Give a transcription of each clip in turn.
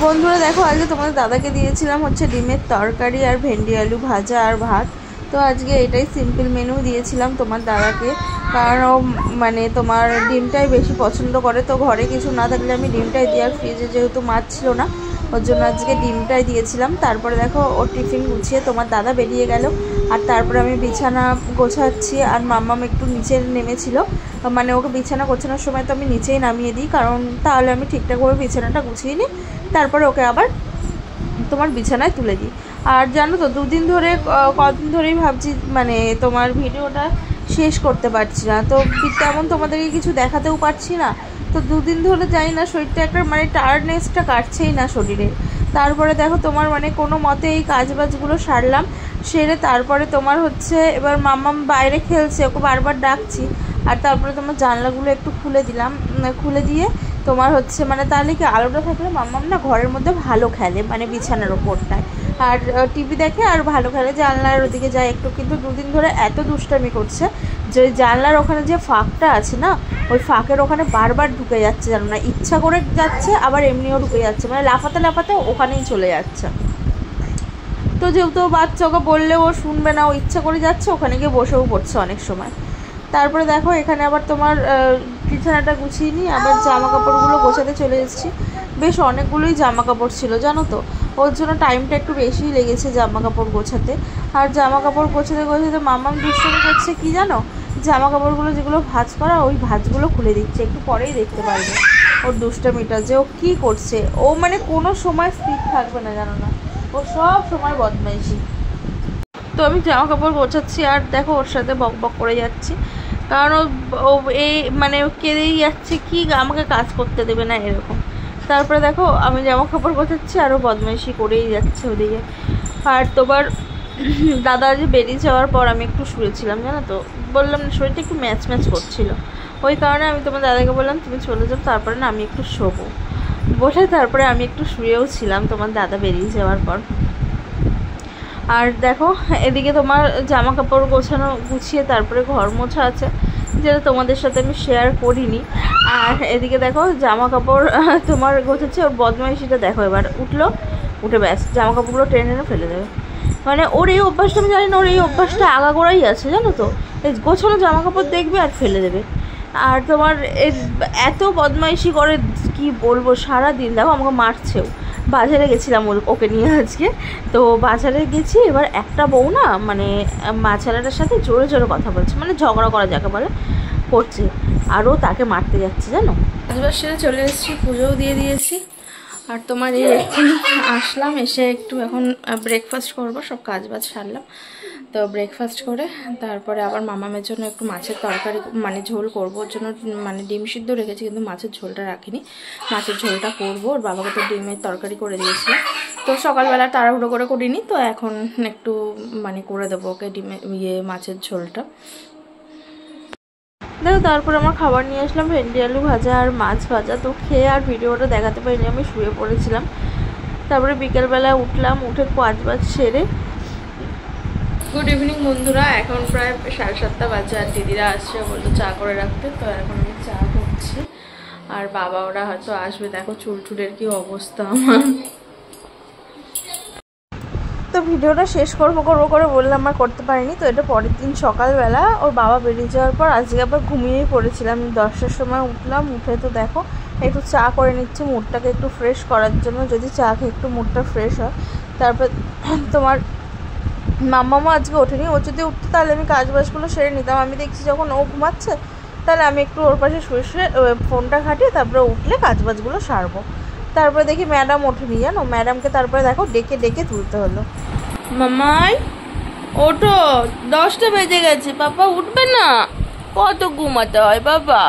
বন্ধুরা দেখো, আজকে তোমাদের দাদাকে দিয়েছিলাম হচ্ছে ডিমের তরকারি আর ভেন্ডি আলু ভাজা আর ভাত। তো আজকে এটাই সিম্পল মেনু দিয়েছিলাম তোমার দাদাকে, কারণ ও মানে তোমার ডিমটাই বেশি পছন্দ করে। তো ঘরে কিছু না থাকলে আমি ডিমটাই দিই, আর ফ্রিজে যেহেতু মাছ ছিল না ওর জন্য আজকে ডিমটাই দিয়েছিলাম। তারপরে দেখো ওর টিফিন গুছিয়ে তোমার দাদা বেরিয়ে গেল, আর তারপরে আমি বিছানা গোছাচ্ছি। আর মাম্মাম একটু নিচে নেমেছিল, মানে ওকে বিছানা গোছানোর সময় তো আমি নিচেই নামিয়ে দিই, কারণ তাহলে আমি ঠিকঠাকভাবে বিছানাটা গুছিয়ে নিই, তারপরে ওকে আবার তোমার বিছানায় তুলে দিই। আর জানো তো দুদিন ধরে কদিন ধরেই ভাবছি মানে তোমার ভিডিওটা শেষ করতে পারছি না, তো তেমন তোমাদেরকে কিছু দেখাতেও পারছি না। তো দুদিন ধরে জানি না শরীরটা একটা মানে টায়ার্ডনেসটা কাটছেই না শরীরে। তারপরে দেখো তোমার মানে কোনো মতে এই কাজবাজগুলো সারলাম, সেরে তারপরে তোমার হচ্ছে এবার মাম্মাম বাইরে খেলছে, ওকে বারবার ডাকছি। আর তারপরে তোমার জানলাগুলো একটু খুলে দিলাম, খুলে দিয়ে তোমার হচ্ছে মানে তাহলে কি আলোটা থাকলে মাম্মাম না ঘরের মধ্যে ভালো খেলে, মানে বিছানার ওপরটায় আর টিভি দেখে আর ভালো খেলে। জানলার ওদিকে যায় একটু, কিন্তু দুদিন ধরে এত দুষ্টামি করছে যে ওই জানলার ওখানে যে ফাঁকটা আছে না, ওই ফাঁকের ওখানে বারবার ঢুকে যাচ্ছে, জানো না ইচ্ছা করে যাচ্ছে আবার এমনিও ঢুকে যাচ্ছে, মানে লাফাতে লাফাতে ওখানেই চলে যাচ্ছে। তো যেহেতু বাচ্চা ওকে বললে ও শুনবে না, ও ইচ্ছা করে যাচ্ছে, ওখানে গিয়ে বসেও পড়ছে অনেক সময়। তারপরে দেখো এখানে আবার তোমার বিছানাটা গুছিয়ে নিই, আবার জামা কাপড়গুলো গোছাতে চলে এসেছি। বেশ অনেকগুলোই জামা কাপড় ছিল জানো তো, ওর জন্য টাইমটা একটু বেশিই লেগেছে জামা কাপড় গোছাতে। আর জামা কাপড় গোছাতে গোছাতে মাম্মাম দুষ্টুমি করছে কি জানো, জামা কাপড়গুলো যেগুলো ভাঁজ করা ওই ভাঁজগুলো খুলে দিচ্ছে, একটু পরেই দেখতে পারবে ওর দুষ্টামিটা যে ও কী করছে। ও মানে কোনো সময় স্থির থাকবে না জানো না, ও সব সময় বদমাইশি। তো আমি জামা কাপড় গোছাচ্ছি আর দেখো ওর সাথে বক বক করে যাচ্ছি, কারণ ও এই মানে কেঁদেই যাচ্ছে কি আমাকে কাজ করতে দেবে না এরকম। তারপরে দেখো আমি জামা কাপড় গোছাচ্ছি আরও বদমাইশি করেই যাচ্ছে ওদিকে। আর তোমার দাদা যে বেরিয়ে যাওয়ার পর আমি একটু শুয়েছিলাম জানো তো, বললাম না শরীরটা একটু ম্যাচ ম্যাচ করছিল, ওই কারণে আমি তোমার দাদাকে বললাম তুমি চলে যাও, তারপরে না আমি একটু শোবো বসে। তারপরে আমি একটু শুয়েও ছিলাম তোমার দাদা বেরিয়ে যাওয়ার পর। আর দেখো এদিকে তোমার জামা কাপড় গোছানো গুছিয়ে তারপরে ঘর মোছা আছে, যেটা তোমাদের সাথে আমি শেয়ার করিনি। আর এদিকে দেখো জামা কাপড় তোমার গোছাচ্ছে, ওর বদমাইশিটা দেখো, এবার উঠলো, উঠে ব্যাস জামা কাপড়গুলো টেনে টেনে ফেলে দেবে। মানে ওর এই অভ্যাসটা আমি জানি না, ওর এই অভ্যাসটা আগাগোড়াই আছে জানো তো, এই গোছানো জামা কাপড় দেখবে আর ফেলে দেবে। আর তোমার এত বদমাইশি করে কি বলবো, সারা দিন দেখো আমাকে মারছেও। বাজারে গেছিলাম ওকে নিয়ে আজকে, তো বাজারে গেছি, এবার একটা বউ না মানে মাছালাটার সাথে জোরে জোরে কথা বলছে, মানে ঝগড়া করা যাকে বলে করছে, আরও তাকে মারতে যাচ্ছে জানো। কাজবাজ সেরে চলে এসেছি, পুজোও দিয়ে দিয়েছি। আর তোমার এই এক্ষুনি আসলাম, এসে একটু এখন ব্রেকফাস্ট করবো, সব কাজবাজ সারলাম। তো ব্রেকফাস্ট করে তারপরে আবার মামামের জন্য একটু মাছের তরকারি মানে ঝোল করবো, ওর জন্য মানে ডিম সিদ্ধ রেখেছি কিন্তু মাছের ঝোলটা রাখিনি, মাছের ঝোলটা করবো। ওর বাবাকে তো ডিমের তরকারি করে দিয়েছি, তো সকালবেলা তাড়াহুড়ো করে করিনি, তো এখন একটু মানে করে দেবো ওকে ডিমে মাছের ঝোলটা। দেখো তারপর আমার খাবার নিয়ে আসলাম ভেন্ডি আলু ভাজা আর মাছ ভাজা। তো খেয়ে আর ভিডিওটা দেখাতে পারিনি, আমি শুয়ে পড়েছিলাম। তারপরে বিকেলবেলা উঠলাম, উঠে কাজবাজ সেরে। গুড ইভিনিং বন্ধুরা, এখন প্রায় 7:30 বাজে, আর দিদিরা আসছে, বললো চা করে রাখতে, তো এখন আমি চা করছি। আর বাবা ওরা হয়তো আসবে, দেখো চুল চুলের কি অবস্থা আমার। তো ভিডিওটা শেষ করবো করে বললাম আর করতে পারিনি। তো এটা পরের দিন সকালবেলা ওর বাবা বেরিয়ে যাওয়ার পর আজকে আবার ঘুমিয়েই পড়েছিলাম। 10টার সময় উঠলাম, উঠে তো দেখো একটু চা করে নিচ্ছি মুডটাকে একটু ফ্রেশ করার জন্য, যদি চা খেয়ে একটু মুডটা ফ্রেশ হয়। তারপর তোমার মাম্মামও আজকে ওঠেনি, ও যদি উঠতো তাহলে আমি কাজবাজগুলো সেরে নিতাম। আমি দেখছি যখন ও ঘুমাচ্ছে তাহলে আমি একটু ওর পাশে শুয়ে শুয়ে ফোনটা ঘাটিয়ে তারপরে উঠলে কাজবাজগুলো সারবো। তারপরে দেখি ম্যাডাম ওঠেনি জানো, ম্যাডামকে তারপরে দেখো ডেকে ডেকে তুলতে হলো। মামাই ওঠো, 10টা বেজে গেছে, বাবা উঠবে না, কত ঘুমাতে হয় বাবা।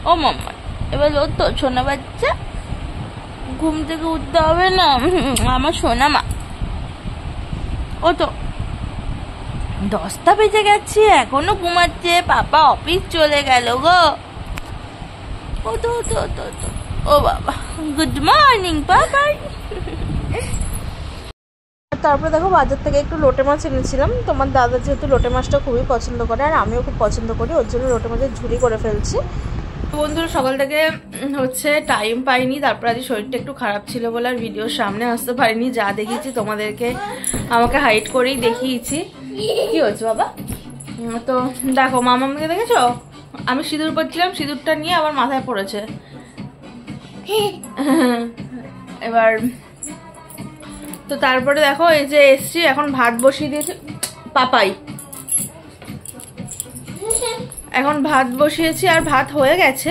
ও মামা এবার ও তো সোনা বাচ্চা, ঘুম থেকে উঠতে হবে না আমার সোনা মা। ও তো 10টা বেজে গেছে এখনো ঘুমাচ্ছে, পাপা অফিস চলে গেল গো। ও তো ও বাবা, গুড মর্নিং বাবা। তারপরে দেখো বাজার থেকে একটু লোটে মাছ এনেছিলাম, তোমার দাদা যেহেতু লোটে মাছটা খুবই পছন্দ করে আর আমিও খুব পছন্দ করি, ওর জন্য লোটে মাছের ঝুড়ি করে ফেলছি। বন্ধুরা সকাল থেকে হচ্ছে টাইম পাইনি, তারপর আজ শরীরটা একটু খারাপ ছিল বলে আর ভিডিওর সামনে আসতে পারিনি। যা দেখিয়েছি তোমাদেরকে আমাকে হাইড করেই দেখিয়েছি। কি হচ্ছে বাবা? তো দেখো মামাকে দেখেছো, আমি সিঁদুর পরছিলাম, সিঁদুরটা নিয়ে আবার মাথায় পড়েছে। এবার তো তারপরে দেখো এই যে এসছি, এখন ভাত বসিয়ে দিয়েছে পাপাই, এখন ভাত বসিয়েছি আর ভাত হয়ে গেছে।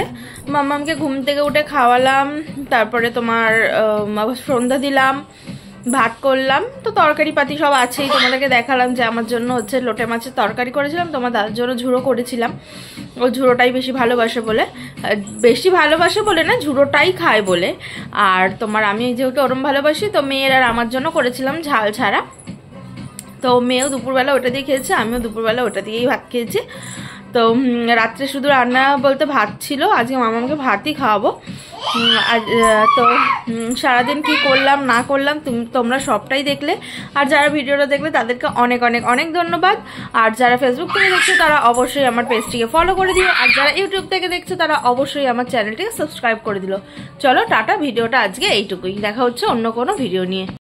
মাম্মামকে ঘুম থেকে উঠে খাওয়ালাম, তারপরে তোমার সন্ধ্যা দিলাম, ভাত করলাম। তো তরকারি পাতি সব আছেই, তোমাদেরকে দেখালাম যে আমার জন্য হচ্ছে লোটে মাছের তরকারি করেছিলাম, তোমার দাদার জন্য ঝুড়ো করেছিলাম। ও ঝুড়োটাই বেশি ভালোবাসে বলে না, ঝুড়োটাই খায় বলে। আর তোমার আমি যেহেতু ওরম ভালোবাসি, তো মেয়ের আর আমার জন্য করেছিলাম ঝাল ছাড়া। তো মেয়েও দুপুরবেলা ওটা দিয়ে খেয়েছে, আমিও দুপুরবেলা ওটা দিয়েই ভাত খেয়েছি। তো রাত্রে শুধু রান্না বলতে ভাত ছিল, আজকে মামাকে ভাতই খাওয়াবো। তো সারাদিন কি করলাম না করলাম তোমরা সবটাই দেখলে। আর যারা ভিডিওটা দেখলে তাদেরকে অনেক অনেক অনেক ধন্যবাদ। আর যারা ফেসবুক থেকে দেখছো তারা অবশ্যই আমার পেজটিকে ফলো করে দিও, আর যারা ইউটিউব থেকে দেখছো তারা অবশ্যই আমার চ্যানেলটিকে সাবস্ক্রাইব করে দিল। চলো টাটা, ভিডিওটা আজকে এইটুকুই, দেখা হচ্ছে অন্য কোনো ভিডিও নিয়ে।